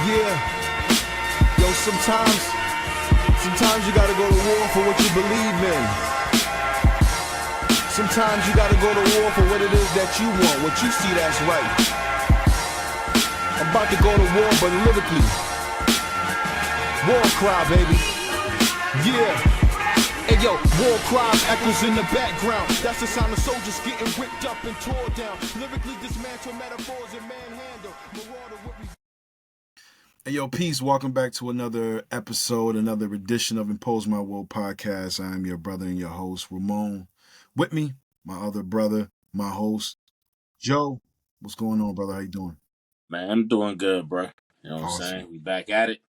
Yeah, yo, sometimes you gotta go to war for what you believe in. Sometimes you gotta go to war for what it is that you want, what you see that's right. I'm about to go to war, but lyrically. War cry, baby. Yeah. Hey yo, war cries echoes in the background. That's the sound of soldiers getting ripped up and tore down. Lyrically dismantle metaphors and manhandle. Marauder with me. Hey yo, peace. Welcome back to another episode, another edition of Impose My Will podcast. I am your brother and your host, Ramone. With me, my other brother, my host, Joe. What's going on, brother? How you doing? Man, I'm doing good, bro. You know what I'm saying? We back at it.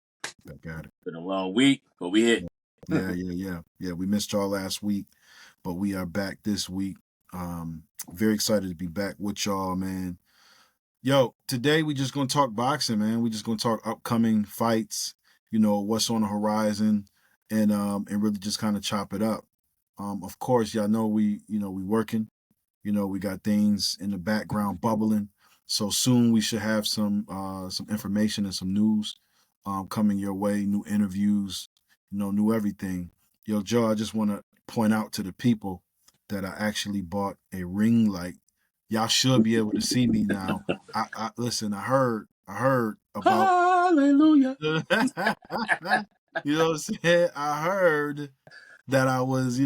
Back at it. Been a long week, but we hit. Yeah. We missed y'all last week, but we are back this week. Very excited to be back with y'all, man. Yo, today we just gonna talk boxing, man. We just gonna talk upcoming fights, what's on the horizon, and really just kind of chop it up. Of course, y'all know we working. We got things in the background bubbling. So soon we should have some information and some news coming your way, new interviews, new everything. Yo, Joe, I just want to point out to the people that I actually bought a ring light. Y'all should be able to see me now. Listen, I heard about Hallelujah. you know what I'm saying? I heard that I was,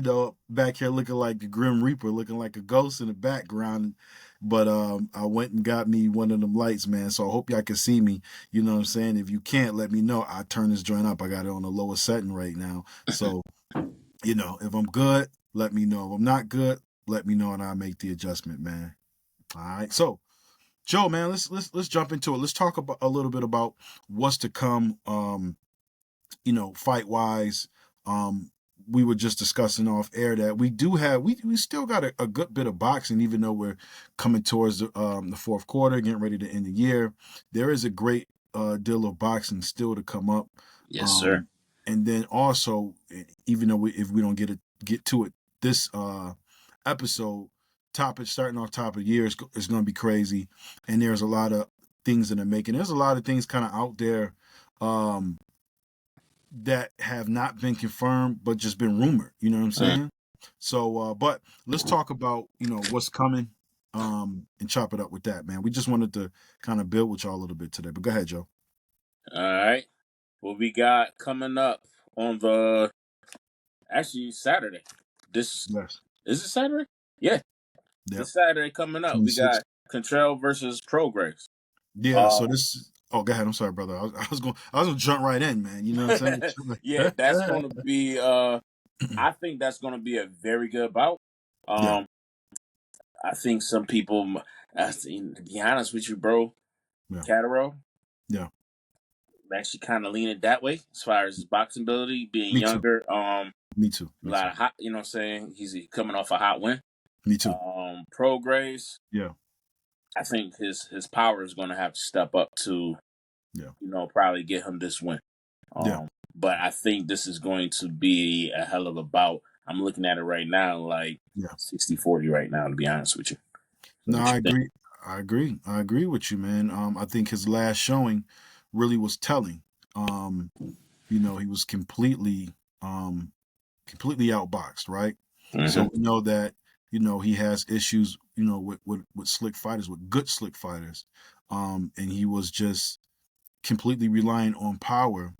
back here looking like the Grim Reaper, looking like a ghost in the background. But I went and got me one of them lights, man. So I hope y'all can see me. You know what I'm saying? If you can't, let me know. I turn this joint up. I got it on the lower setting right now. So, if I'm good, let me know. If I'm not good, let me know and I'll make the adjustment, man. All right. So, Joe, man, let's jump into it. Let's talk about a little bit about what's to come. Fight wise. We were just discussing off air that we do have we still got a good bit of boxing, even though we're coming towards the fourth quarter, getting ready to end the year. There is a great deal of boxing still to come up. Yes, sir. And then also, even though if we don't get to it this episode, starting off top of the year is going to be crazy, and there's a lot of things that are making. There's a lot of things kind of out there that have not been confirmed, but just been rumored. You know what I'm saying? So, but let's talk about what's coming, and chop it up with that, man. We just wanted to kind of build with y'all a little bit today. But go ahead, Joe. All right. What we got coming up on Saturday. Yes. Is it Saturday? Yeah. Yep. This Saturday coming up. 26. We got Contrell versus Progress. Yeah. So this. Oh, go ahead. I'm sorry, brother. I was gonna jump right in, man. You know what I'm saying? Yeah, that's gonna be. I think that's gonna be a very good bout. Yeah. I think some people, to be honest with you, bro, Catterall. Yeah. I'm actually kind of leaning that way as far as his boxing ability, being younger. Me too. A lot of hot. You know what I'm saying? He's coming off a hot win. Me too. Progress. Yeah. I think his power is going to have to step up to, probably get him this win. But I think this is going to be a hell of a bout. I'm looking at it right now, like 60-40 right now, to be honest with you. No, I agree. I agree with you, man. I think his last showing really was telling. He was completely outboxed, right? Mm-hmm. So we know that, he has issues, with slick fighters, with good slick fighters. And he was just completely relying on power.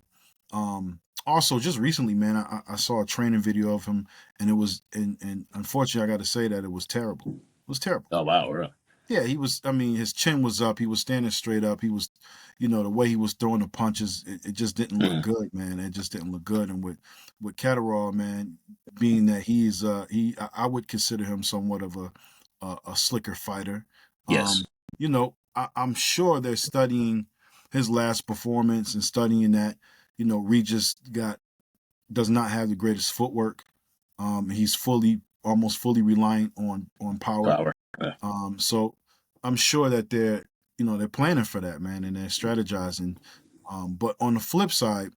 Also, just recently, man, I saw a training video of him, and it was, and unfortunately, I got to say that it was terrible. It was terrible. Oh, wow, really? Yeah, he was, his chin was up. He was standing straight up. He was, the way he was throwing the punches, it just didn't look good, man. It just didn't look good. And with Catterall, man, being that I would consider him somewhat of a slicker fighter. Yes. I'm sure they're studying his last performance and studying that, Regis does not have the greatest footwork. He's almost fully reliant on power. Yeah. So I'm sure that they're planning for that, man, and they're strategizing. But on the flip side,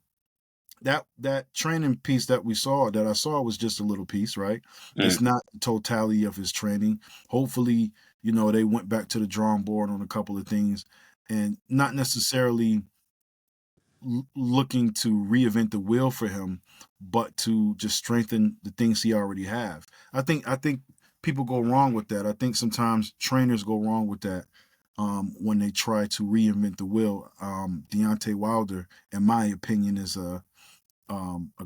that training piece that I saw was just a little piece, right? It's not the totality of his training. Hopefully, they went back to the drawing board on a couple of things, and not necessarily looking to reinvent the wheel for him, but to just strengthen the things he already have. I think people go wrong with that. I think sometimes trainers go wrong with that when they try to reinvent the wheel. Deontay Wilder, in my opinion, is a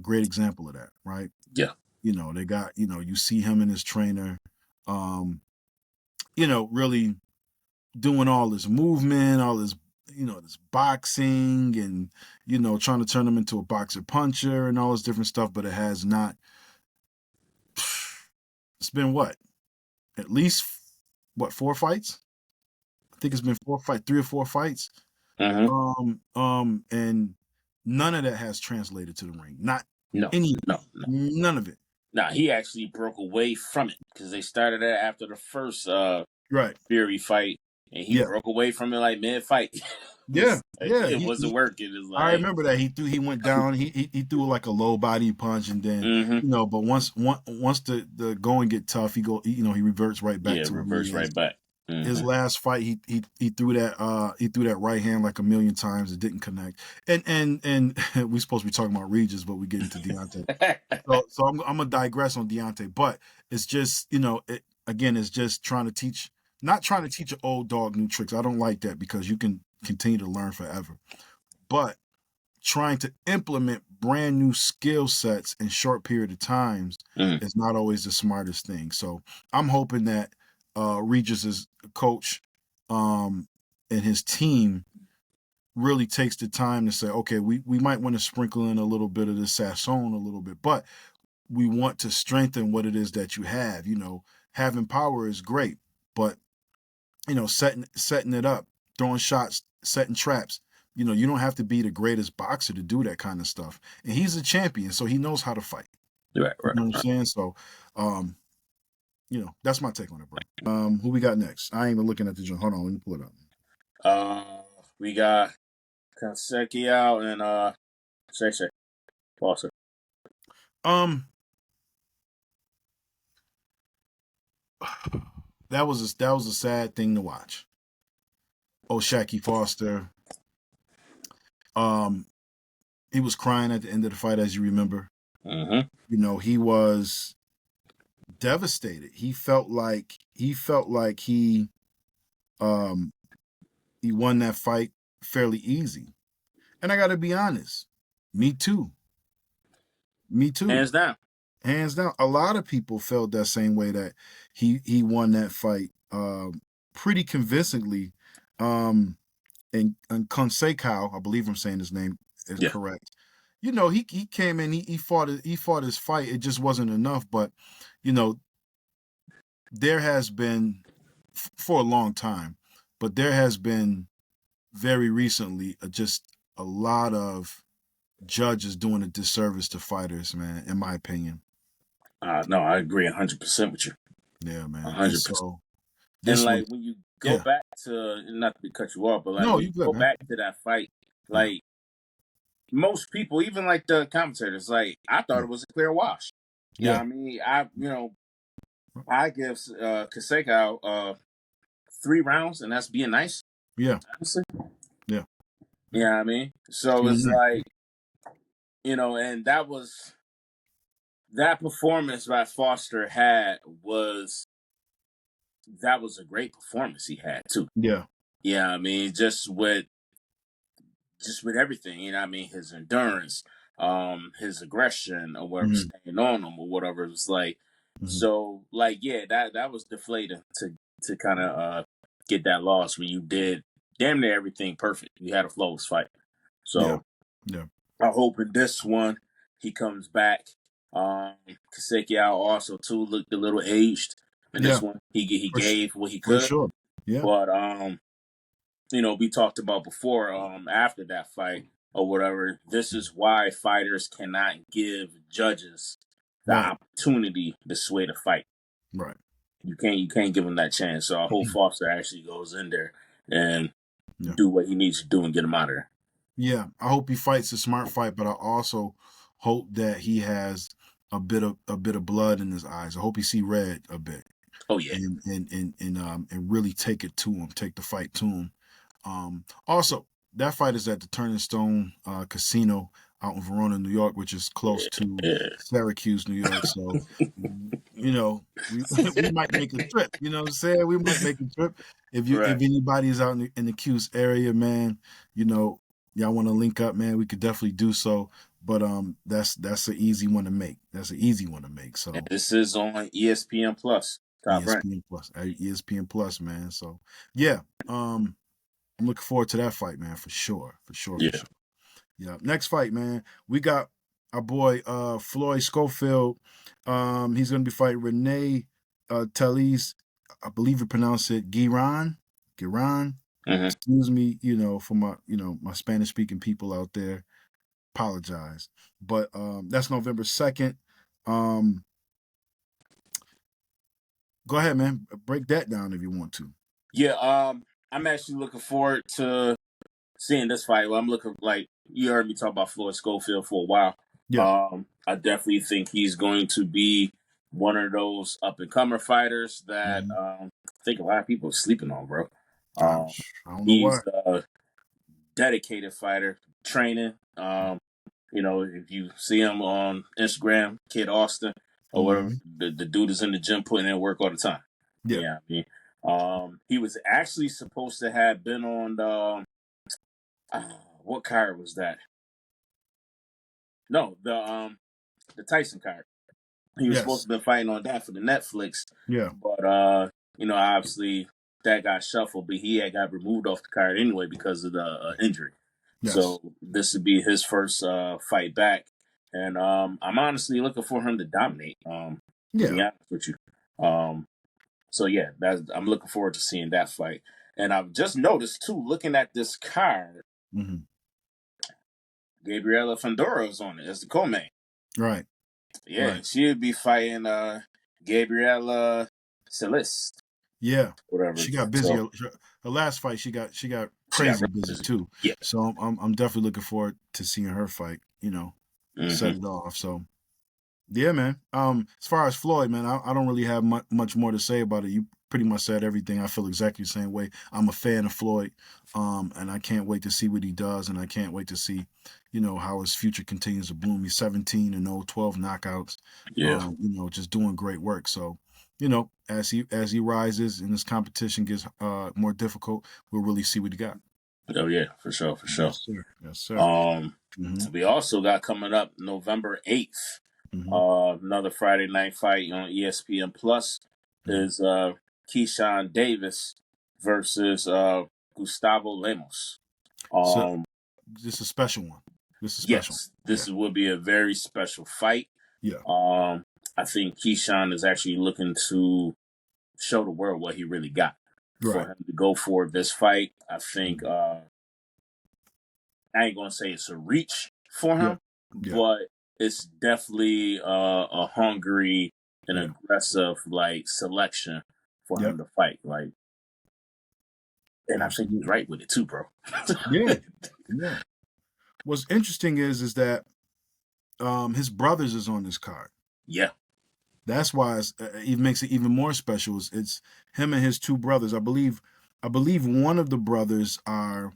great example of that, right? Yeah. They got, you see him and his trainer, um, really doing all this movement, all this, this boxing and, trying to turn him into a boxer puncher and all this different stuff, but it has not. It's been what? At least, what, 4 fights? I think it's been 4 fights, 3 or 4 fights. Mm-hmm. And none of that has translated to the ring. Not No, any, no, no. none of it. Nah, he actually broke away from it because they started that after the first Right. Fury fight, and he Yeah. broke away from it like mid fight. Yeah. Yeah. It wasn't working. It's I like, remember that he went down. He threw like a low body punch, and then mm-hmm. but once the going get tough, he reverts right back Yeah, to where reverse he is. right back. Mm-hmm. His last fight, he threw that right hand like a million times. It didn't connect. And we're supposed to be talking about Regis, but we get into Deontay. So I'm gonna digress on Deontay, but it's just again, it's just not trying to teach an old dog new tricks. I don't like that because you can continue to learn forever, but trying to implement brand new skill sets in short period of times Mm-hmm. is not always the smartest thing. So I'm hoping that Regis's coach and his team really takes the time to say, okay, we might want to sprinkle in a little bit of the Sasson a little bit, but we want to strengthen what it is that you have. Having power is great, but setting it up, throwing shots, setting traps. You don't have to be the greatest boxer to do that kind of stuff. And he's a champion, so he knows how to fight. Right, You right, know what I'm right. saying? So, that's my take on it, bro. Who we got next? I ain't even looking at the joint. Hold on, let me pull it up. We got Kaseki out and Shay Foster. Um, that was a sad thing to watch. Oh, Shaqy Foster. Um, he was crying at the end of the fight, as you remember. Mm-hmm. He was devastated. He um he won that fight fairly easy. And I got to be honest, me too. Me too. Hands down. Hands down. A lot of people felt that same way, that he won that fight pretty convincingly. And Consecal, I believe I'm saying his name is Yeah. correct. He came in, he fought his fight. It just wasn't enough, but there has been for a long time, but there has been very recently just a lot of judges doing a disservice to fighters, man, in my opinion. No, I agree 100% with you. Yeah, man. And 100%. so And this like was, when you go yeah. back to, not to cut you off, but like No, when you you good, go man. back to that fight, Yeah, like most people, even like the commentators, like I thought yeah, it was a clear wash. You know yeah, what I mean? I give Kaseka 3 rounds, and that's being nice, yeah, honestly. yeah. You know what I mean? So it's Mhm. like, and that performance that Foster had was a great performance he had too. Yeah. Yeah, I mean, just with everything, I mean, his endurance, his aggression or whatever, Hmm. staying on him or whatever. It was like, Hmm. so like, yeah, that was deflating to kind of get that loss when you did damn near everything perfect. You had a flawless fight. Yeah, So yeah, I hope in this one he comes back. Kaseki also too looked a little aged in yeah. this one. He For sh- gave what he for could, sure. Yeah. but we talked about before, after that fight or whatever, this is why fighters cannot give judges the Right. opportunity to sway the fight. Right. You can't give him that chance. So I hope Foster actually goes in there and Yeah. do what he needs to do and get him out of there. Yeah. I hope he fights a smart fight, but I also hope that he has a bit of blood in his eyes. I hope he see red a bit, Oh yeah. and really take it to him, take the fight to him. Also, that fight is at the Turning Stone Casino out in Verona, New York, which is close to Yeah. Syracuse, New York. So, we we might make a trip. You know what I'm saying? We might make a trip if Right. anybody is out in the Cuse area, man. Y'all want to link up, man? We could definitely do so. But that's an easy one to make. That's an easy one to make. And So this is on ESPN Plus, Top Rank. ESPN Plus, ESPN Plus, man. So yeah, I'm looking forward to that fight, man, for sure, for sure, for Yeah. sure. Yeah. Next fight, man. We got our boy Floyd Schofield. He's gonna be fighting Renee Talise. I believe you pronounce it Giran. Giran. Mm-hmm. Excuse me, for my my Spanish speaking people out there. Apologize. But that's November 2nd. Um, go ahead, man. Break that down if you want to. Yeah. I'm actually looking forward to seeing this fight. Well, I'm looking like you heard me talk about Floyd Schofield for a while. Yeah. I definitely think he's going to be one of those up and comer fighters that Mhm. I think a lot of people are sleeping on, bro. I, Um, I don't know why. he's a dedicated fighter, training. If you see him on Instagram, Kid Austin or whatever, Hmm. the dude is in the gym putting in work all the time. Yeah. Yeah, I mean, he was actually supposed to have been on the what card was that? No, the Tyson card. He was supposed Yes. to be fighting on that for the Netflix, Yeah. but obviously that got shuffled. But he had got removed off the card anyway because of the injury. Yes. So this would be his first fight back, and I'm honestly looking for him to dominate. To be Yeah. honest with you, so yeah, I'm looking forward to seeing that fight. And I've just noticed too, looking at this card, Hmm. Gabriela Fandora is on it as the co-main. Right. Yeah, Right. and she would be fighting Gabriela Celeste, Yeah. whatever. She got busy. So Her last fight, she got she got crazy real busy busy. too. Yeah. So I'm definitely looking forward to seeing her fight. Set Hmm. it off. So yeah, man. As far as Floyd, man, I don't really have much more to say about it. You pretty much said everything. I feel exactly the same way. I'm a fan of Floyd, and I can't wait to see what he does, and I can't wait to see, how his future continues to bloom. He's 17 and 0, 12 knockouts. Yeah. Just doing great work. So, as he rises and his competition gets more difficult, we'll really see what he got. Oh yeah, for sure, for sure. Yes, sir. Yes, sir. Um, Mm-hmm. we also got coming up November 8th. Mm-hmm. Another Friday night fight on ESPN Plus Mm-hmm. is Keyshawn Davis versus Gustavo Lemos. So Um, this is a special one. This is special. yes, Yeah. this will be a very special fight. Yeah. Um, I think Keyshawn is actually looking to show the world what he really got. For Right. him to go for this fight, I think Mhm. I ain't gonna say it's a reach for Yeah. him, Yeah. but it's definitely a hungry and Yeah. aggressive like selection for Yep. him to fight. Like, and I think he's Absolutely. right with it too, bro. Yeah. Yeah. What's interesting is that his brothers is on this card. Yeah. That's why it makes it even more special. It's him and his two brothers. I believe one of the brothers are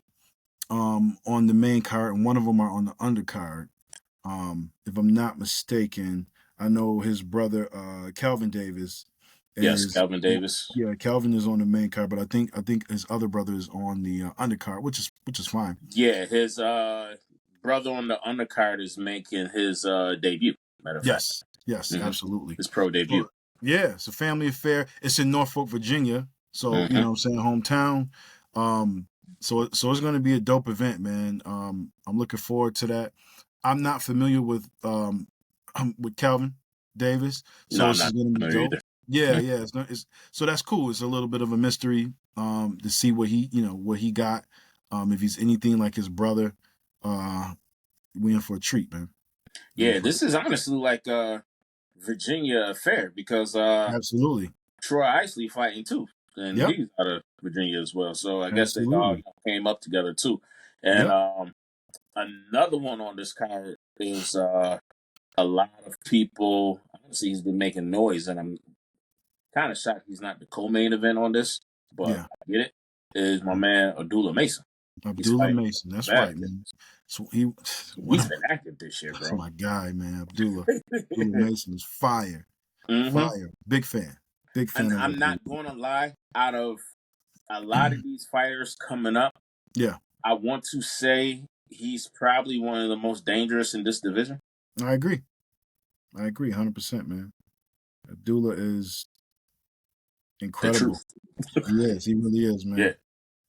on the main card and one of them are on the undercard. If I'm not mistaken, I know his brother Calvin Davis Yes, is Calvin Davis. yeah, Calvin is on the main card, but I think his other brother is on the undercard, which is fine. Yeah, his brother on the undercard is making his debut. Matter of fact, Yes, yes, hmm absolutely. his pro debut. So yeah, it's a family affair. It's in Norfolk, Virginia, so Hmm. what I'm saying, hometown. Um, so it's going to be a dope event, man. I'm looking forward to that. I'm not familiar with Calvin Davis, No, so I'm this is not going to be familiar dope. either. Yeah, yeah. So that's cool. It's a little bit of a mystery to see what he got. If he's anything like his brother, uh, we in for a treat, man. We in Yeah, for this is honestly like a Virginia affair because absolutely. Troy Isley fighting too, and Yep, he's out of Virginia as well. So I guess they all absolutely. came up together too. And Yep. another one on this card is a lot of people. Honestly, he's been making noise, and I'm kind of shocked he's not the co-main event on this, but Yeah. I get it. Is my man Abdullah Mason? Abdullah Mason. That's right, man. So He's been active this year, that's bro. my guy, man. Abdullah Mason is fire. Mm-hmm. Fire. Big fan. Big fan And of I'm Abdullah. not going to lie. Out of a lot of these fighters coming up, Yeah, I want to say he's probably one of the most dangerous in this division. I agree. 100%, man. Abdullah is The incredible. truth. He is. He really is, Yeah. man.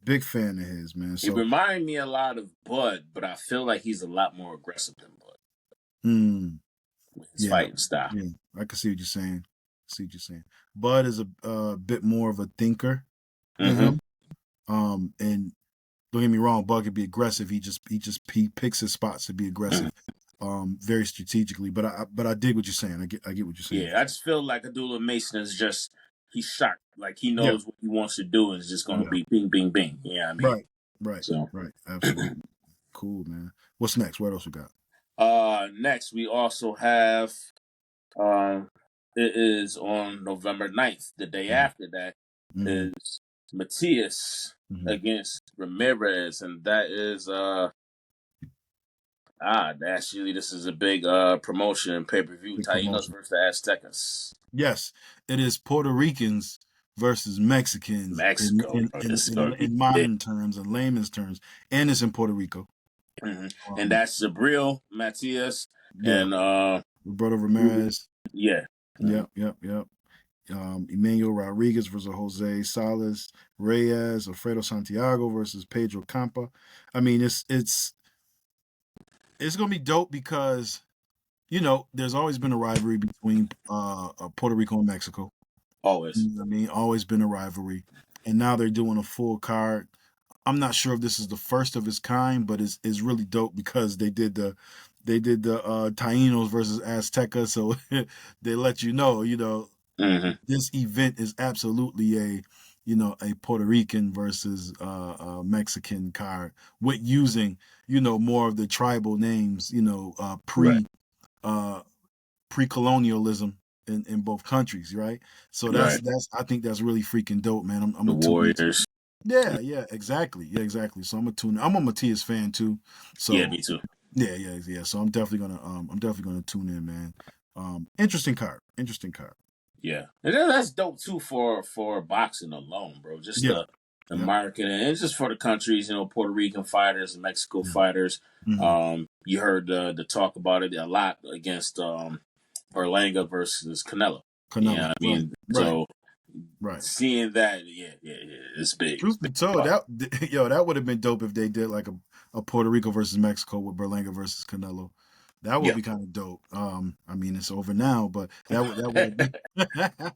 Big fan of his, man. He So, reminded me a lot of Bud, but I feel like he's a lot more aggressive than Bud mm, with his yeah, fighting style. yeah. I can see what you're saying. Bud is a bit more of a thinker than Mm-hmm. him. And don't get me wrong, Bud could be aggressive. He picks his spots to be aggressive, very strategically. But I dig what you're saying. I get what you're saying. Yeah, I just feel like Abdullah Mason is just he's sharp. Like he Yeah, knows what he wants to do, and it's just gonna yeah. be bing, bing, bing. You know what I mean? Right, right, So, right. Absolutely. Cool, man. What's next? What else we got? next we also have um, it is on November 9th. The day Mm-hmm. after that Mm-hmm. is Matias Mm-hmm. against Ramirez, and that is actually this is a big promotion pay-per-view. Big Tainos promotion. versus the Aztecas. Yes, it is Puerto Ricans versus Mexicans Mexico, bro. This is gonna be in big. modern terms and layman's terms, and it's in Puerto Rico. Mm-hmm. And Um, that's Sabril, Matias, yeah, and Roberto Ramirez. yeah. Mm-hmm. Yep. Emmanuel Rodriguez versus Jose Salas, Reyes, Alfredo Santiago versus Pedro Campa. I mean, it's gonna be dope because there's always been a rivalry between Puerto Rico and Mexico. Always. You know what I mean, always been a rivalry, and now they're doing a full card. I'm not sure if this is the first of its kind, but it's really dope because they did the Taínos versus Azteca, so they let Mm-hmm. this event is absolutely a Puerto Rican versus Mexican card with using more of the tribal names, Right. uh, pre-colonialism in both countries, right? So Right. that's I think that's really freaking dope, man. I'm The gonna tune into it. Warriors. Yeah, exactly. Yeah, exactly. So I'm a Matias fan too. Yeah, So me too. yeah. So I'm definitely gonna tune in, man. Interesting card. Interesting card. Yeah, and then that's dope too for boxing alone, bro. Just Yeah. the Yep. marketing, and it's just for the countries, Puerto Rican fighters and Mexico Yeah. fighters. Mm-hmm. You heard the talk about it a lot against Berlanga versus Canelo. You know Canelo. what I Right. mean? Right. So Right. seeing that, yeah, it's big. It's Truth big. be told, that would have been dope if they did like a Puerto Rico versus Mexico with Berlanga versus Canelo. That would Yeah. be kind of dope. I mean it's over now, but that would have been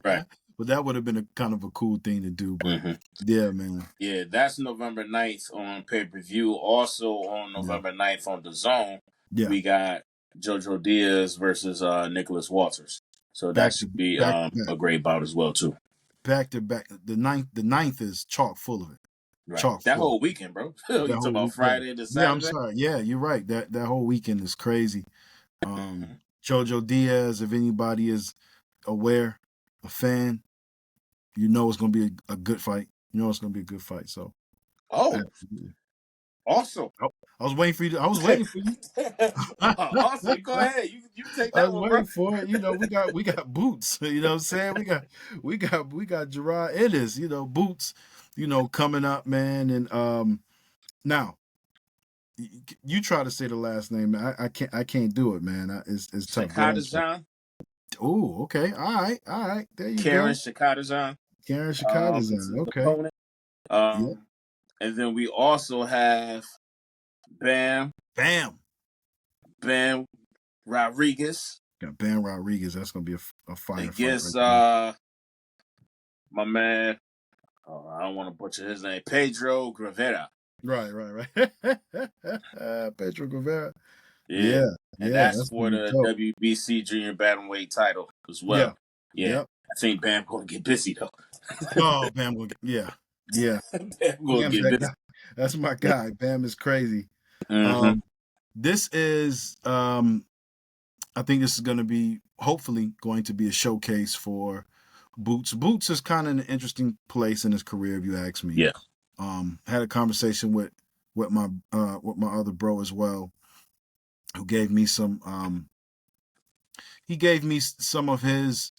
Right. but that would have been a kind of a cool thing to do. But Mm-hmm. yeah, man. Yeah, that's November 9th on pay-per-view. Also on Yeah. November 9th on the Zone, Yeah. we got Jojo Diaz versus Nicholas Walters. So that Back to should be back to back. a great bout as well too. Back to back. The ninth is chock full of it. Right. Chock That full. whole weekend, bro. You That talk whole about week. Yeah. Friday to Yeah, I'm Saturday? sorry. Yeah, you're right. That whole weekend is crazy. Mm-hmm. Jojo Diaz, if anybody is aware, a fan, it's going to be a good fight. It's going to be a good fight. So, Oh, absolutely. also. I was waiting for you. I was waiting for you. I Also, go ahead. You take that was one, bro. waiting for it. We got boots. You know what I'm saying? We got Gerard Ennis. Boots. Coming up, man. And now you try to say the last name. I can't do it, man. It's tough. Go ahead. Shakadazan. Oh, okay. All right. There you Karen go. Shakadazan. Karen Chicago's It's on. his Okay. opponent. Yep. And then we also have Bam Bam. Bam Rodriguez Got Bam Rodriguez. That's gonna be a fire fight right against there. my man. I don't want to butcher his name. Pedro Gravera. Right. Pedro Guevara. Yeah, Yeah. and Yeah. that's That's gonna for be the dope. WBC junior bantamweight title as Yeah. well. Yeah, Yep. I think Bam gonna get busy though. Oh, Bam will get. Yeah. Yeah. Bam gonna Bam's get that busy. guy. That's my guy. Bam is crazy. Mm-hmm. Um, this is I think this is going to be hopefully going to be a showcase for Boots. Boots is kind of in an interesting place in his career, if you ask me. Yeah. Had a conversation with with my other bro as well, who gave me some he gave me some of his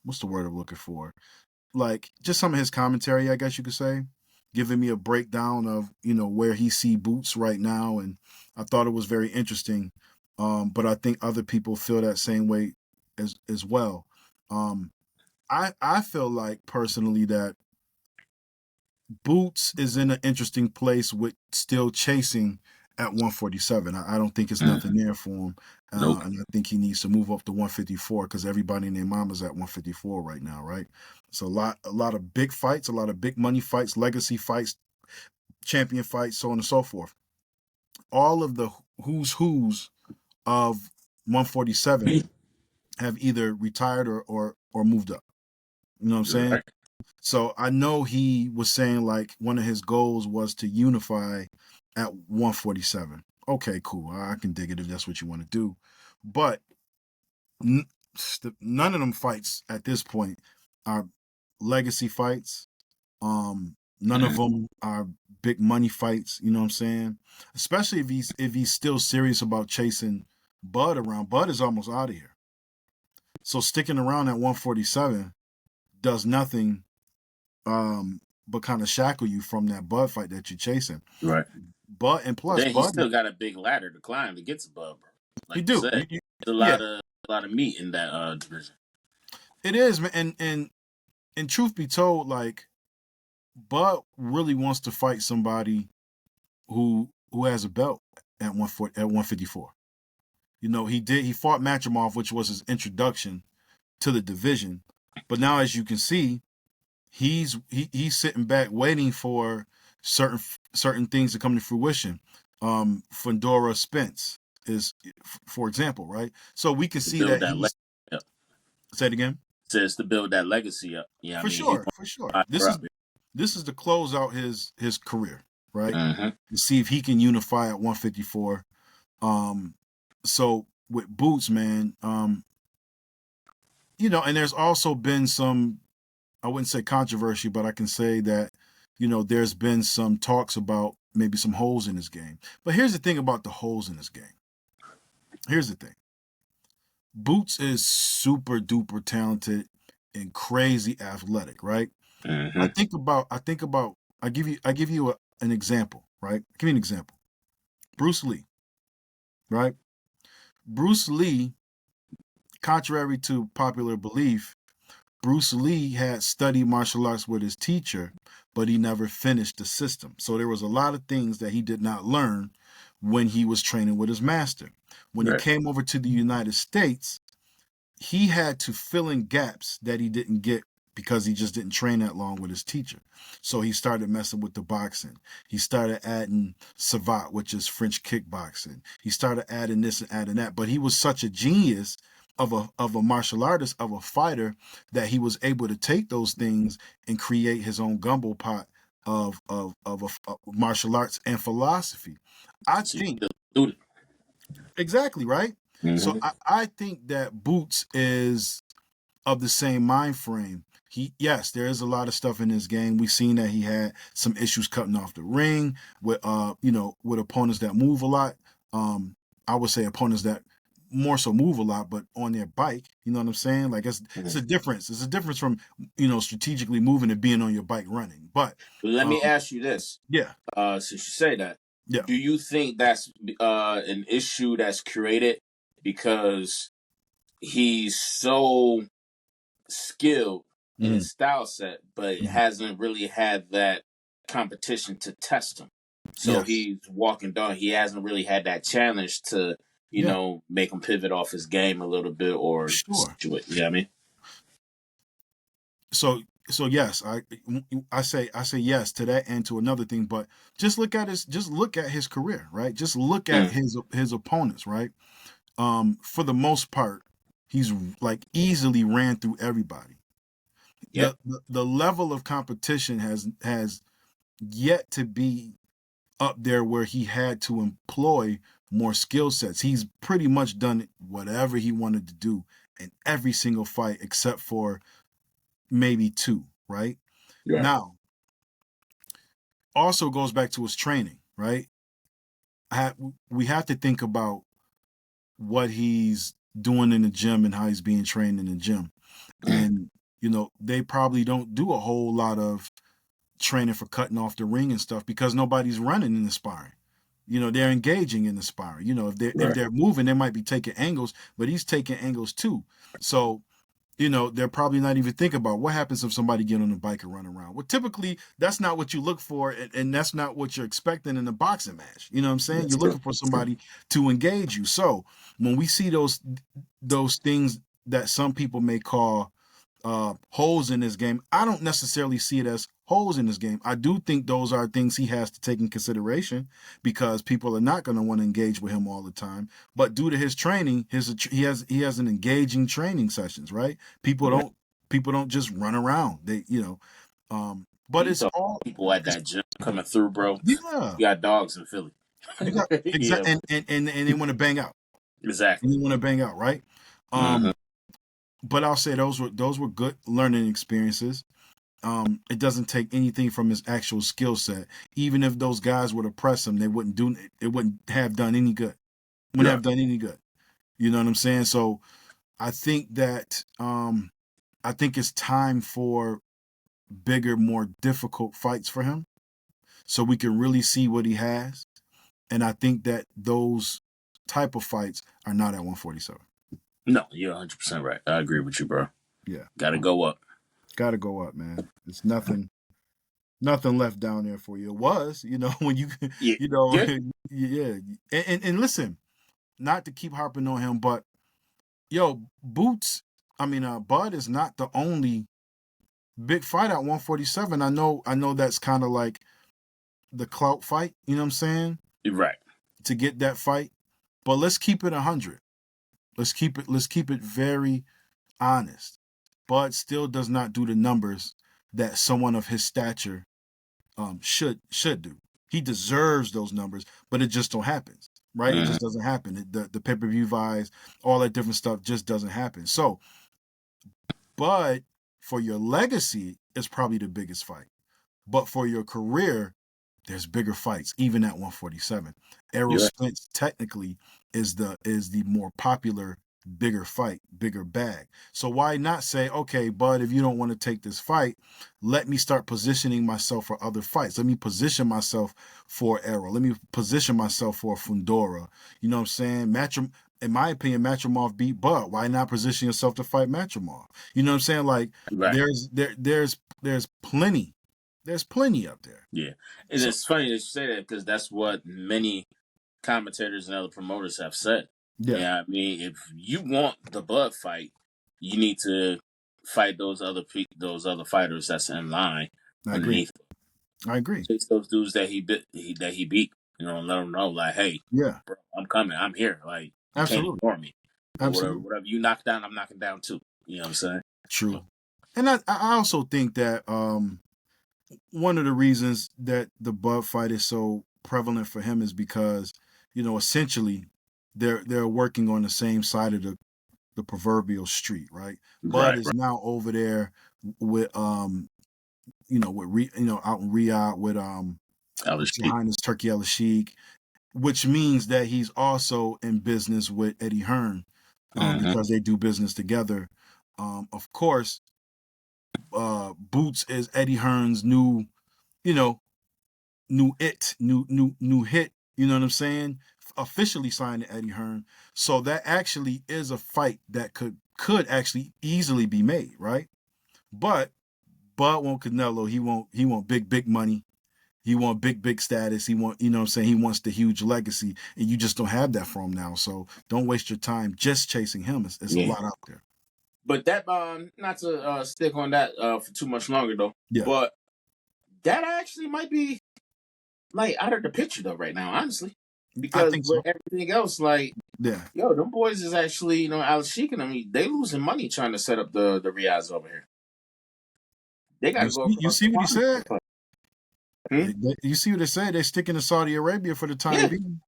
what's the word I'm looking for? Like just some of his commentary, I guess you could say, giving me a breakdown of where he see Boots right now, and I thought it was very interesting. But I think other people feel that same way as well. I feel like personally that Boots is in an interesting place with still chasing at 147. I don't think it's nothing there for him. Nope. And I think he needs to move up to 154 because everybody and their mama's at 154 right now, right? So a lot of big fights, a lot of big money fights, legacy fights, champion fights, so on and so forth. All of the who's of 147 have either retired or moved up. You know what I'm saying? Right. So I know he was saying like one of his goals was to unify at 147. Okay, cool. I can dig it if that's what you want to do. But none of them fights at this point are legacy fights. None of them are big money fights. You know what I'm saying? Especially if he's still serious about chasing Bud around. Bud is almost out of here. So sticking around at 147 does nothing but kind of shackle you from that Bud fight that you're chasing. Right. But and But plus then he Bud, still got a big ladder to climb to get to Bubba. he Like you do. said, there's Yeah, a lot of meat in that division. it is, man. And truth be told, like Bud really wants to fight somebody who has a belt at 154. He fought Machimov, which was his introduction to the division. But now, as you can see, he's sitting back waiting for certain things to come to fruition. Fundora Spence is, for example, right? So we can To see build that that he's. legacy up. Say it again. Says to build that legacy up. Yeah, I For mean, he sure, wants for sure. to This fire is up. this is to close out his career, right? Mm-hmm. To see if he can unify at 154. So with Boots, man, and there's also been some, I wouldn't say controversy, but I can say that, there's been some talks about maybe some holes in his game. But here's the thing about the holes in his game. Here's the thing. Boots is super duper talented and crazy athletic, right? Mm-hmm. I give you an example, right? Give me an example. Bruce Lee, right? Bruce Lee, contrary to popular belief, Bruce Lee had studied martial arts with his teacher, but he never finished the system. So there was a lot of things that he did not learn when he was training with his master. When he Right. came over to the United States, he had to fill in gaps that he didn't get because he just didn't train that long with his teacher. So he started messing with the boxing. He started adding savate, which is French kickboxing. He started adding this and adding that. But he was such a genius of a martial artist, of a fighter, that he was able to take those things and create his own gumbo pot of martial arts and philosophy. I So you think still do it. exactly right. So Mm-hmm. I think that Boots is of the same mind frame. Yes, there is a lot of stuff in his game. We've seen that he had some issues cutting off the ring with with opponents that move a lot. I would say opponents that more so move a lot, but on their bike. You know what I'm saying? Like it's Mm-hmm. a difference. It's a difference from strategically moving and being on your bike running. But Let me um, ask you this. yeah, Since you say that, yeah, do you think that's an issue that's created because he's so skilled in hmm his style set, but hmm hasn't really had that competition to test him? So yes, he's walking down. He hasn't really had that challenge to, yeah, make him pivot off his game a little bit or sure. situate. You know what I mean? so so yes, I say yes to that and to another thing, but just look at his career, right? Just look at Mm. his opponents, right? For the most part, he's like easily ran through everybody. Yep. The level of competition has yet to be up there where he had to employ more skill sets. He's pretty much done whatever he wanted to do in every single fight except for maybe two, right? Right. Now, also goes back to his training, right? We have to think about what he's doing in the gym and how he's being trained in the gym. And, they probably don't do a whole lot of training for cutting off the ring and stuff because nobody's running in the sparring. They're engaging in the sparring. If they're moving, they might be taking angles, but he's taking angles too. So, they're probably not even thinking about what happens if somebody get on the bike and run around. Well, typically that's not what you look for, and that's not what you're expecting in a boxing match. You know what I'm saying? You're looking for somebody to engage you. So when we see those things that some people may call holes in this game, I don't necessarily see it as holes in this game. I do think those are things he has to take in consideration because people are not going to want to engage with him all the time. But due to his training, he has an engaging training sessions, right? People don't just run around. But it's all people at that gym coming through, bro. Yeah. You got dogs in Philly. You got Yeah, and they want to bang out. exactly. And you want to bang out, right? But I'll say those were good learning experiences. It doesn't take anything from his actual skill set. Even if those guys would have pressed him, it wouldn't have done any good. Wouldn't have done any good. You know what I'm saying? So I think that I think it's time for bigger, more difficult fights for him, so we can really see what he has. And I think that those type of fights are not at 147. No, you're 100% right. I agree with you, bro. Yeah. Got to go up. Got to go up, man. It's nothing left down there for you. It was, when you, Yeah. yeah. And listen, not to keep harping on him, but Bud is not the only big fight at 147. I know that's kind of like the clout fight, you know what I'm saying? You're right. To get that fight. But let's keep it 100. Let's keep it very honest. Bud still does not do the numbers that someone of his stature should do. He deserves those numbers, but it just don't happen, right? It just doesn't happen. The pay-per-view buys, all that different stuff just doesn't happen. So, Bud, for your legacy, is probably the biggest fight. But for your career, there's bigger fights, even at 147. Errol Spence technically is the more popular, bigger fight, bigger bag. So why not say, okay, Bud, if you don't want to take this fight, let me start positioning myself for other fights. Let me position myself for Errol. Let me position myself for Fundora. You know what I'm saying? In my opinion, Matrimov beat Bud. Why not position yourself to fight Matrimov? You know what I'm saying? Like there's plenty. There's plenty up there. Yeah. And it's funny that you say that because that's what many commentators and other promoters have said. Yeah. I mean, if you want the Bud fight, you need to fight those other fighters that's in line underneath. I agree. Chase those dudes that he beat, and let them know, like, hey, bro, I'm coming. I'm here. Like, you can't ignore me. Whatever you knock down, I'm knocking down too. You know what I'm saying? True. And I also think that one of the reasons that the Bud fight is so prevalent for him is because, essentially they're working on the same side of the proverbial street, right? Bud is now over there with out in Riyadh with Highness Turkey Al Sheikh, which means that he's also in business with Eddie Hearn because they do business together. Of course, Boots is Eddie Hearn's new hit. You know what I'm saying? Officially signed to Eddie Hearn. So that actually is a fight that could actually easily be made, right? But Bud want Canelo. He want big money. He want big status. He want, you know what I'm saying? He wants the huge legacy. And you just don't have that for him now. So don't waste your time just chasing him. It's a lot out there. But that not to stick on that for too much longer though. Yeah. But that actually might be like out of the picture though right now, honestly. Because with everything else, like them boys is actually, Al Sheik and them, they losing money trying to set up the Riyadhs over here. They gotta go. You see what he said? You see what they said? They're sticking to Saudi Arabia for the time being.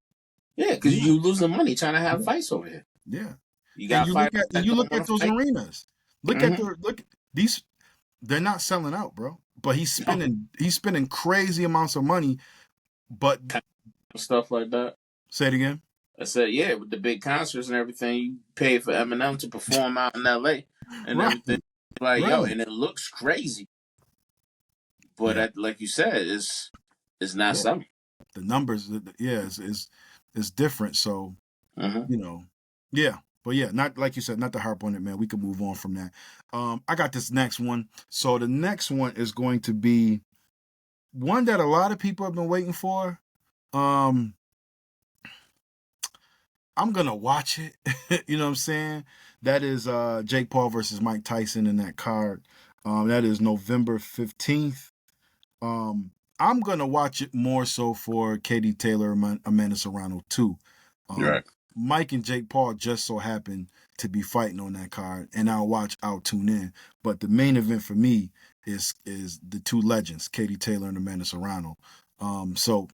Yeah, because you losing money trying to have fights over here. Yeah. You got you look at those arenas. Look at these. They're not selling out, bro. but he's spending crazy amounts of money. But stuff like that. Say it again. I said, yeah, with the big concerts and everything, you pay for Eminem to perform out in LA and Right. everything. Like, Right. yo, and it looks crazy. But like you said, it's not something. The numbers, is different. So, Mm-hmm. Yeah. But yeah, not like you said, not to harp on it, man. We can move on from that. I got this next one. So the next one is going to be one that a lot of people have been waiting for. I'm gonna watch it. You know what I'm saying? That is Jake Paul versus Mike Tyson in that card. That is November 15th. I'm gonna watch it more so for Katie Taylor and Amanda Serrano too. Right. Mike and Jake Paul just so happen to be fighting on that card, and I'll tune in. But the main event for me is the two legends, Katie Taylor and Amanda Serrano. So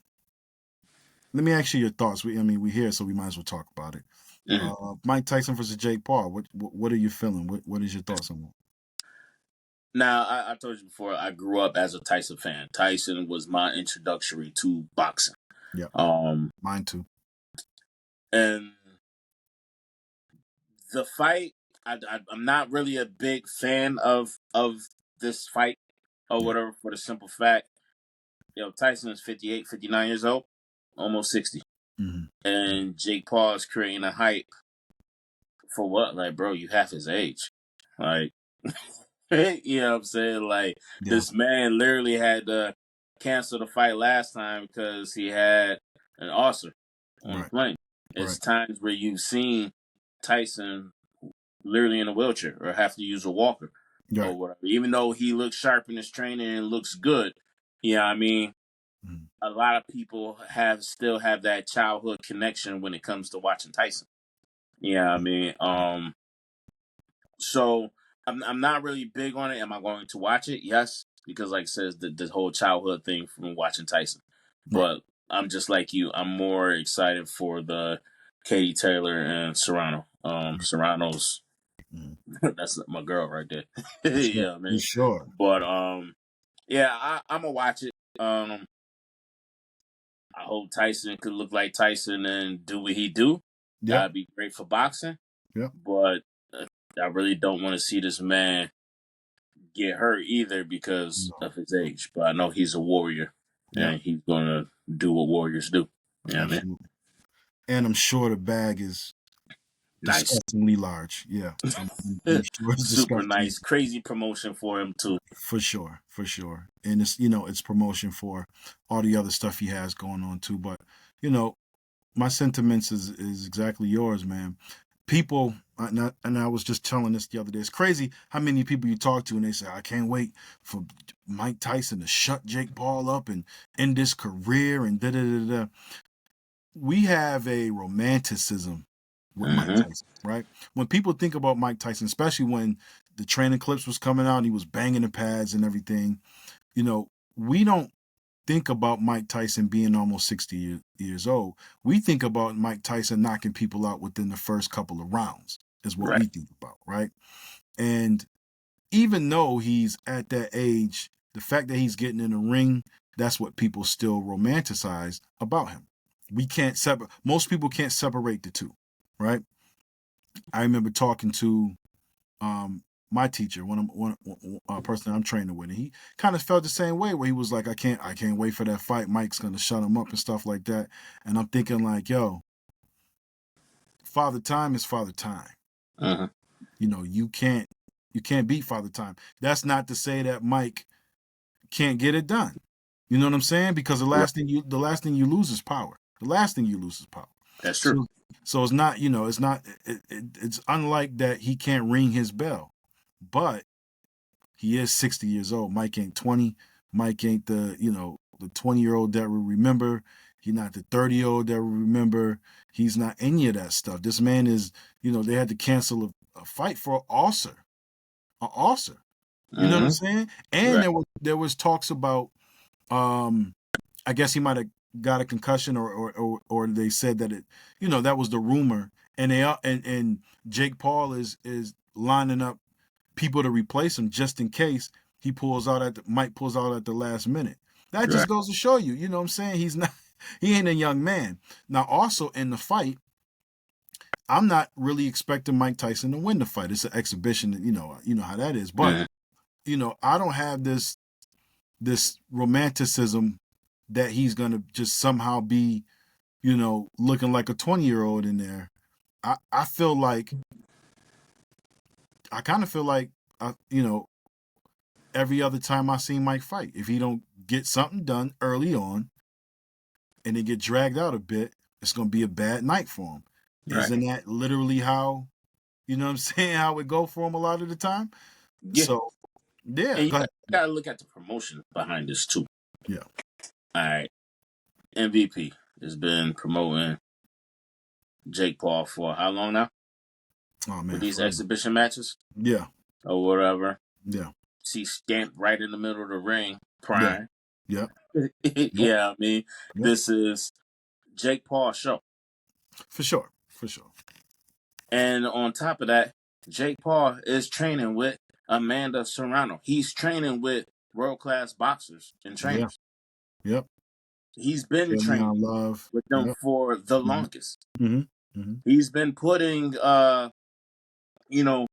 let me ask you your thoughts. We here, so we might as well talk about it. Mm-hmm. Mike Tyson versus Jake Paul. What are you feeling? What is your thoughts on that? Now, I told you before, I grew up as a Tyson fan. Tyson was my introductory to boxing. Yeah, mine too. And the fight, I'm not really a big fan of this fight or whatever, for the simple fact, Tyson is 58, 59 years old, almost 60. Mm-hmm. And Jake Paul is creating a hype for what? Like, bro, you half his age. Like, you know what I'm saying? Like, this man literally had to cancel the fight last time because he had an ulcer on the plane. It's times where you've seen Tyson literally in a wheelchair or have to use a walker or whatever. Even though he looks sharp in his training and looks good, I mean, a lot of people still have that childhood connection when it comes to watching Tyson. I mean, so I'm not really big on it. Am I going to watch it? Yes, because like I said, the whole childhood thing from watching Tyson. But I'm just like you. I'm more excited for the Katie Taylor and Serrano. Serrano's that's my girl right there. I mean, Sure. but I'm gonna watch it. I hope Tyson could look like Tyson and do what he do. That'd be great for boxing. Yeah. But I really don't want to see this man get hurt either because of his age. But I know he's a warrior, and he's gonna do what warriors do. Yeah, man. And I'm sure the bag is Nice, disgustingly large. Yeah, I'm sure it's super disgusting. nice, crazy promotion for him too. For sure. And it's promotion for all the other stuff he has going on too. But my sentiments is exactly yours, man. People, and I was just telling this the other day. It's crazy how many people you talk to and they say, "I can't wait for Mike Tyson to shut Jake Paul up and end his career," and da da da da. We have a romanticism with Mike Tyson, right? When people think about Mike Tyson, especially when the training clips was coming out and he was banging the pads and everything, we don't think about Mike Tyson being almost 60 years old. We think about Mike Tyson knocking people out within the first couple of rounds is what we think about, right? And even though he's at that age, the fact that he's getting in the ring, that's what people still romanticize about him. We can't separate. Most people can't separate the two, right? I remember talking to my teacher, one person I'm training with, and he kind of felt the same way, where he was like, I can't wait for that fight. Mike's gonna shut him up and stuff like that. And I'm thinking like, yo, Father Time is Father Time. You can't beat Father Time. That's not to say that Mike can't get it done. You know what I'm saying? Because the last thing you lose is power. The last thing you lose is power. That's true. So it's not, it's unlike that he can't ring his bell, but he is 60 years old. Mike ain't 20. Mike ain't the 20-year-old that we remember. He's not the 30-year-old that we remember. He's not any of that stuff. This man is, they had to cancel a fight for an ulcer. An ulcer. You know what I'm saying? And there was talks about, I guess he might have got a concussion, or they said that that was the rumor. And and Jake Paul is lining up people to replace him just in case. Mike pulls out at the last minute. That Right. just goes to show you, you know what I'm saying? He ain't a young man. Now, also in the fight, I'm not really expecting Mike Tyson to win the fight. It's an exhibition, you know how that is. But, I don't have this romanticism that he's gonna just somehow be, looking like a 20-year-old in there. I feel like I kind of feel like every other time I see Mike fight, if he don't get something done early on and they get dragged out a bit, it's gonna be a bad night for him. Right. Isn't that literally how, you know what I'm saying, how it go for him a lot of the time? Yeah. So yeah, And you go ahead. gotta look at the promotion behind this too. Yeah. All right. MVP has been promoting Jake Paul for how long now? Oh With man, these forever. exhibition matches Yeah. or whatever. Yeah. See stamped right in the middle of the ring, Yeah. prime. Yeah. Yep. Yeah, I mean, Yep. this is Jake Paul show. For sure. For sure. And on top of that, Jake Paul is training with Amanda Serrano. He's training with world class boxers and Yeah. trainers. Yep. He's been Leon training Love. with them Yep. for the Mm-hmm. longest. Mm-hmm. Mm-hmm. He's been putting you know,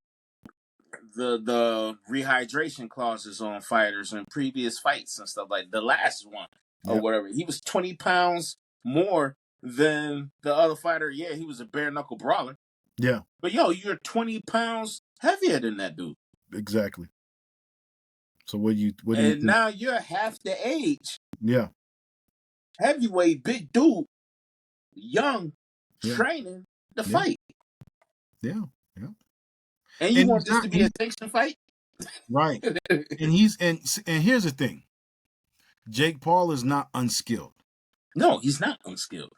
the rehydration clauses on fighters in previous fights and stuff like the last one or Yep. whatever. He was 20 pounds more than the other fighter. Yeah, he was a bare knuckle brawler. Yeah. But yo, you're 20 pounds heavier than that dude. Exactly. So what do you And think? now you're half the age. Yeah. Heavyweight, big dude, young, Yeah. training the Yeah. fight. Yeah. Yeah. And you And want he's this not to be a sanctioned fight? right. And here's the thing. Jake Paul is not unskilled. No, he's not unskilled.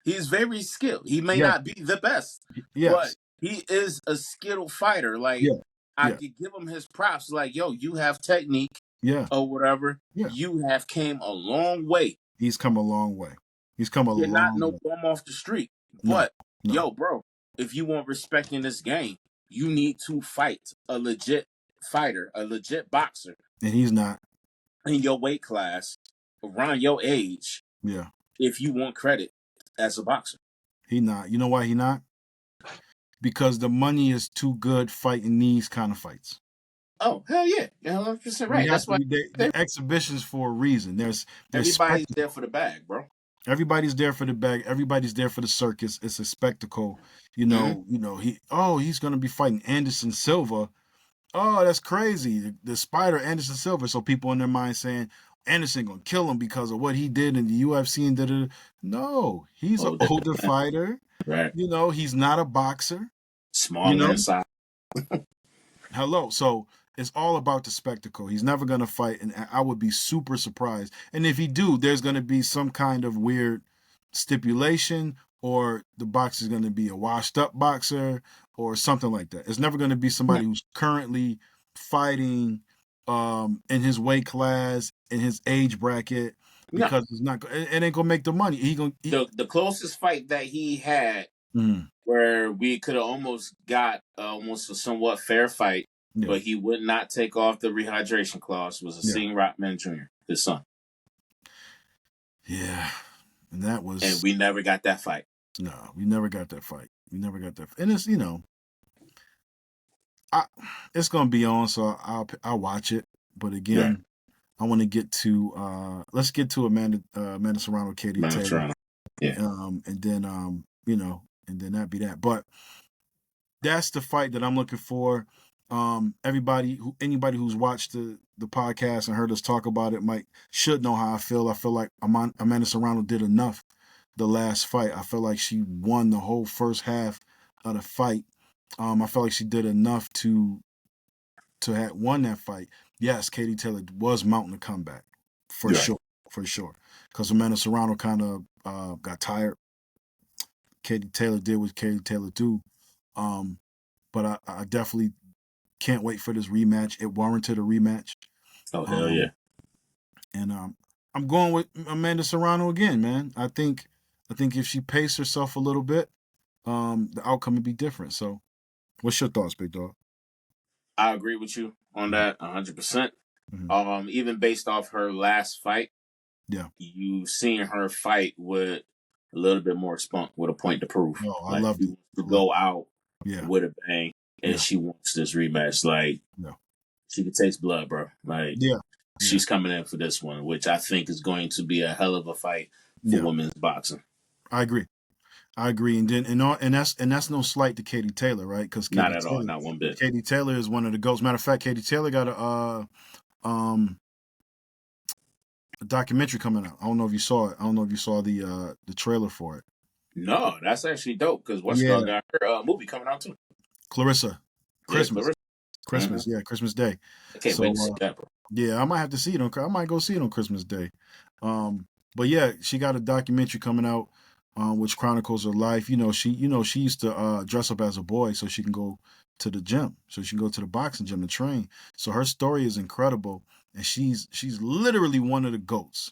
He's very skilled. He may Yes. not be the best, but Yes. he is a skilled fighter. Like, Yeah. I Yeah. could give him his props. Like, yo, you have technique Yeah. or whatever. Yeah. You have came a long way. He's come a long way. He's come a You're not long no way. bum off the street. No. But, No. yo, bro, if you want respect in this game, you need to fight a legit fighter, a legit boxer And he's not. in your weight class around your age Yeah. if you want credit as a boxer. He not. You know why he not? Because the money is too good fighting these kind of fights. Oh, hell yeah. You're 100% We right. have That's to why be the exhibitions for a reason. There's everybody's there spectacle. for the bag, bro. Everybody's there for the bag. Everybody's there for the circus. It's a spectacle. Mm-hmm. He's gonna be fighting Anderson Silva. Oh, that's crazy. The spider Anderson Silva. So people in their mind saying Anderson gonna kill him because of what he did in the UFC and da. No, he's an Oh, older fighter. right. He's not a boxer. You Smaller know, inside. hello. So it's all about the spectacle. He's never gonna fight, and I would be super surprised. And if he do, there's gonna be some kind of weird stipulation, or the boxer's gonna be a washed up boxer, or something like that. It's never gonna be somebody who's currently fighting in his weight class, in his age bracket, No. because it ain't gonna make the money. The closest fight that he had where we could have almost got almost a somewhat fair fight, yeah, but he would not take off the rehydration clause was yeah, Asim Rockman Jr., his son. yeah. And that And was we never got that fight. no, we never got that fight. We never got that. And it's it's gonna be on, so I'll watch it. But Yeah. again, I want to get to let's get to Amanda Serrano, Katie Man, Taylor, Toronto. Yeah. and then and then that'd be that. But that's the fight that I'm looking for. Anybody who's watched the podcast and heard us talk about it should know how I feel. I feel like Amanda Serrano did enough the last fight. I feel like she won the whole first half of the fight. I felt like she did enough to have won that fight. Yes, Katie Taylor was mounting a comeback for Right. sure, because Amanda Serrano kind of got tired. Katie Taylor did what Katie Taylor do, but I definitely can't wait for this rematch. It warranted a rematch. Oh, hell yeah. And I'm going with Amanda Serrano again, man. I think if she paced herself a little bit, the outcome would be different. So, what's your thoughts, big dog? I agree with you on that 100%. Even based off her last fight, Yeah. you seen her fight with a little bit more spunk, with a point to prove. Oh, I Like loved she it. wants to go out Yeah. with a bang, and Yeah. she wants this rematch. Like Yeah. she can taste blood, bro. Like Yeah. Yeah. she's coming in for this one, which I think is going to be a hell of a fight for Yeah. women's boxing. I agree. I agree. And then and that's no slight to Katie Taylor, right? Because Not at all, not one bit. Katie Taylor is one of the goats. Matter of fact, Katie Taylor got um a documentary coming out. I don't know if you saw it. I don't know if you saw the trailer for it. No, that's actually dope because what's Yeah. got her movie coming out too. Clarissa. Yeah, Christmas. Clarissa. Mm-hmm. Christmas. Yeah, Christmas Day. I can't wait to see So that, bro. yeah, I might have to see it on. I might go see it on Christmas Day. But yeah, she got a documentary coming out, which chronicles her life. She used to dress up as a boy so she can go to the gym, so she can go to the boxing gym to train. So her story is incredible, and she's literally one of the goats.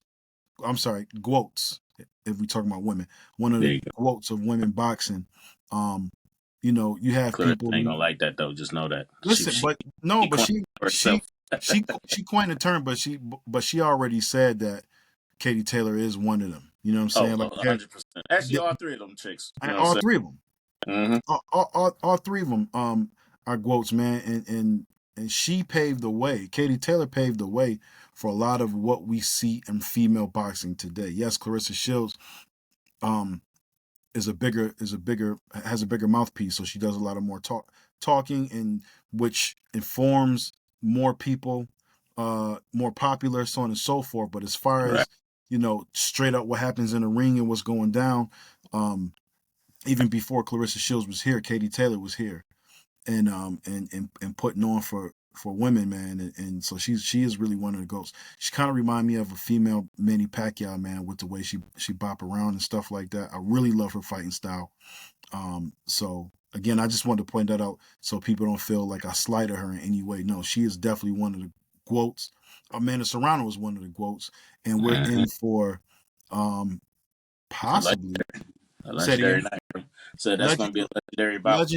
I'm sorry, GWOATs. If we talking about women, one of There the you go. GWOATs of women boxing. Um, you have Clarissa people. ain't gonna like that though. Just know that Listen, but no, she but coined herself. she coined the term, but she already said that Katie Taylor is one of them. You know what I'm Oh, saying? Like, yeah, 100%. Actually, all three of them chicks. You know what I'm all saying? three of them, Mm-hmm. all three of them, are quotes, man, and she paved the way. Katie Taylor paved the way for a lot of what we see in female boxing today. Yes, Clarissa Shields, um, has a bigger mouthpiece, so she does a lot of more talking, and which informs more people, more popular, so on and so forth. But as far Right. as straight up what happens in the ring and what's going down, um, even before Clarissa Shields was here, Katie Taylor was here, and putting on for women, man, and so she is really one of the goats. She kind of remind me of a female Manny Pacquiao, man, with the way she bop around and stuff like that. I really love her fighting style. So again, I just wanted to point that out so people don't feel like I slighted her in any way. No, she is definitely one of the quotes. Amanda Serrano is one of the quotes, and we're Mm-hmm. in for um I like possibly a say it legendary again. night. Bro. So that's gonna be a legendary bout.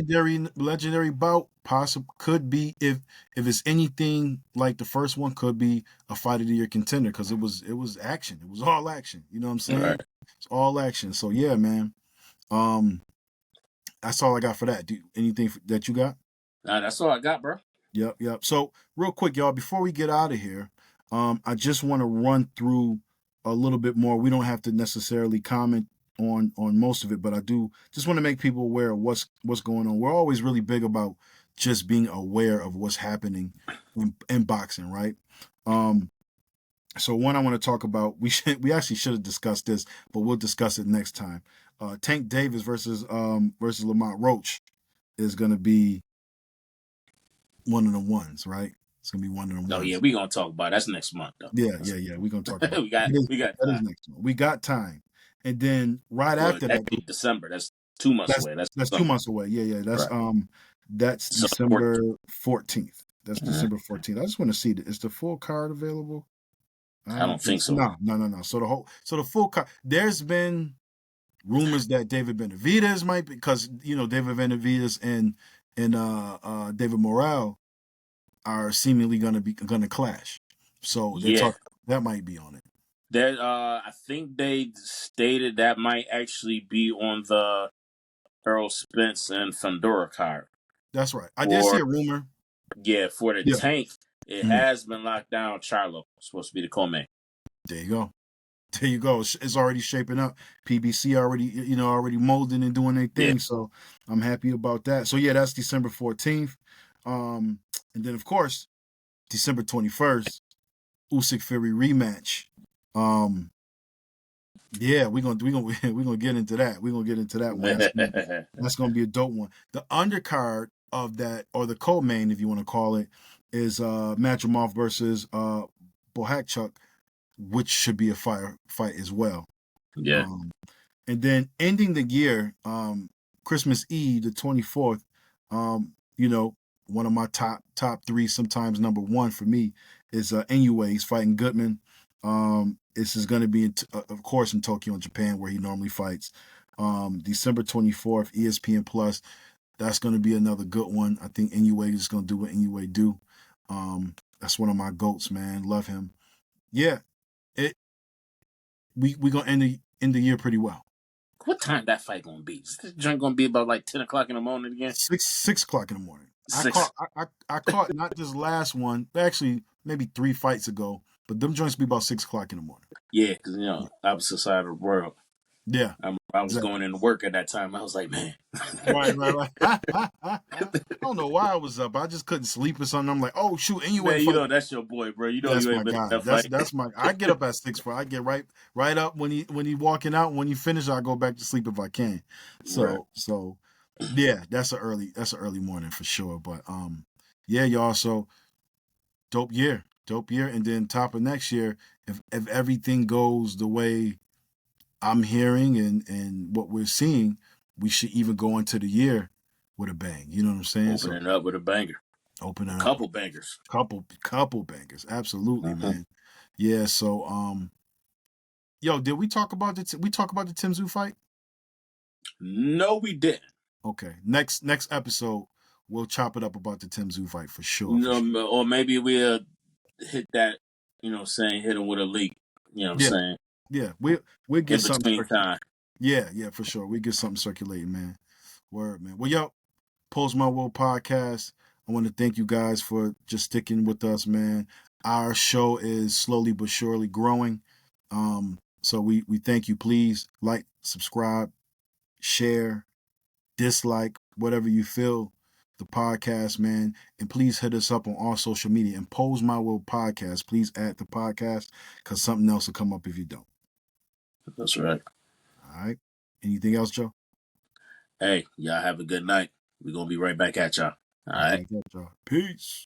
Legendary bout. Possible could be if it's anything like the first one, could be a fight of the year contender because it was action. It was all action. You know what I'm All saying? right. It's all action. So yeah, man. Um, that's all I got for that. Do anything that you got? Nah, that's all I got, bro. Yep, yep. So real quick, y'all, before we get out of here, I just want to run through a little bit more. We don't have to necessarily comment on most of it, but I do just want to make people aware of what's going on. We're always really big about just being aware of what's happening in boxing, right? Um, so one I want to talk about, we actually should have discussed this, but we'll discuss it next time. Tank Davis versus Lamont Roach is going to be one of the ones, right? It's gonna be one of the Oh yeah, ones. we gonna talk about it. That's next month though. Yeah, yeah, yeah. We're gonna talk about we got it. we got That is time. next one. We got time. And then right Well, after that, actually December. That's 2 months that's away. That's that's two summer. months away. Yeah, yeah. Right. That's So December 14th. That's Mhm. December 14th. I just want to see is the full card available? I I don't don't think think so. so. No, no, no, no. So the full card. There's been rumors that David Benavidez might be, because David Benavidez and David Morrell are seemingly gonna clash. So they're Yeah. talking that might be on it. That I think they stated that might actually be on the Earl Spence and Fundora card. That's right. I did see For a rumor. for the Yeah. tank, it Mhm. has been locked down. Charlo supposed to be the co-main. There you go. There you go. It's already shaping up. PBC already, already molding and doing their Yeah. thing. So I'm happy about that. So yeah, that's December 14th. Um, and then of course, December 21st, Usyk Fury rematch. Um, yeah, we're gonna get into that. We're gonna get into that one. That's gonna be a dope one. The undercard of that, or the co-main, if you want to call it, is Matrimov versus Bohakchuk, which should be a fire fight as well. yeah. Um, and then ending the year, Christmas Eve, the 24th, you know, one of my top three, sometimes number one for me, is Inoue. He's fighting Goodman. This is going to be, of course, in Tokyo, in Japan, where he normally fights. December 24th, ESPN Plus. That's going to be another good one. I think Inoue is going to do what Inoue do. That's one of my goats, man. Love him. Yeah, it. We gonna end the year pretty well. What time that fight gonna be? Is this joint gonna be about like 10 o'clock in the morning again? 6 o'clock in the morning. Six. I caught not this last one, actually maybe 3 fights ago, but them joints be about 6 o'clock in the morning. Yeah, because Yeah, opposite side of the world. yeah, I was exactly. going into work at that time. I was like, man. Right. I don't know why I was up. I just couldn't sleep or something. I'm like, oh shoot, and you Man, ain't fight. that's your boy, bro. That's You my ain't been in guy. that fight. That's my. I get up at 6 for. I get right up when he walking out. When he finish, I go back to sleep if I can. Right. So yeah, that's an early morning for sure. But yeah, y'all. So dope year, and then top of next year, if everything goes the way I'm hearing and what we're seeing, we should even go into the year with a bang. You know what I'm saying? So Opening up with a banger. A opening up with couple bangers. couple bangers. Absolutely, Mm-hmm. man. Yeah. So yo, did we talk about we talk about the Tim Tszyu fight? No, we didn't. Okay. Next episode, we'll chop it up about the Tim Tszyu fight for sure. For sure. Or maybe we'll hit that, hit him with a leak. You know what I'm Yeah. saying? Yeah. We'll get In something between circulating. time. Yeah, for sure. We get something circulating, man. Word, man. Well, yo, Post My World podcast. I want to thank you guys for just sticking with us, man. Our show is slowly but surely growing. So we thank you. Please like, subscribe, share, dislike, whatever you feel the podcast, man. And please hit us up on all social media. And Pose My World podcast. Please add the podcast because something else will come up if you don't. That's right. All right. Anything else, Joe? Hey, y'all have a good night. We're going to be right back at y'all. All Right right. back at y'all. Peace.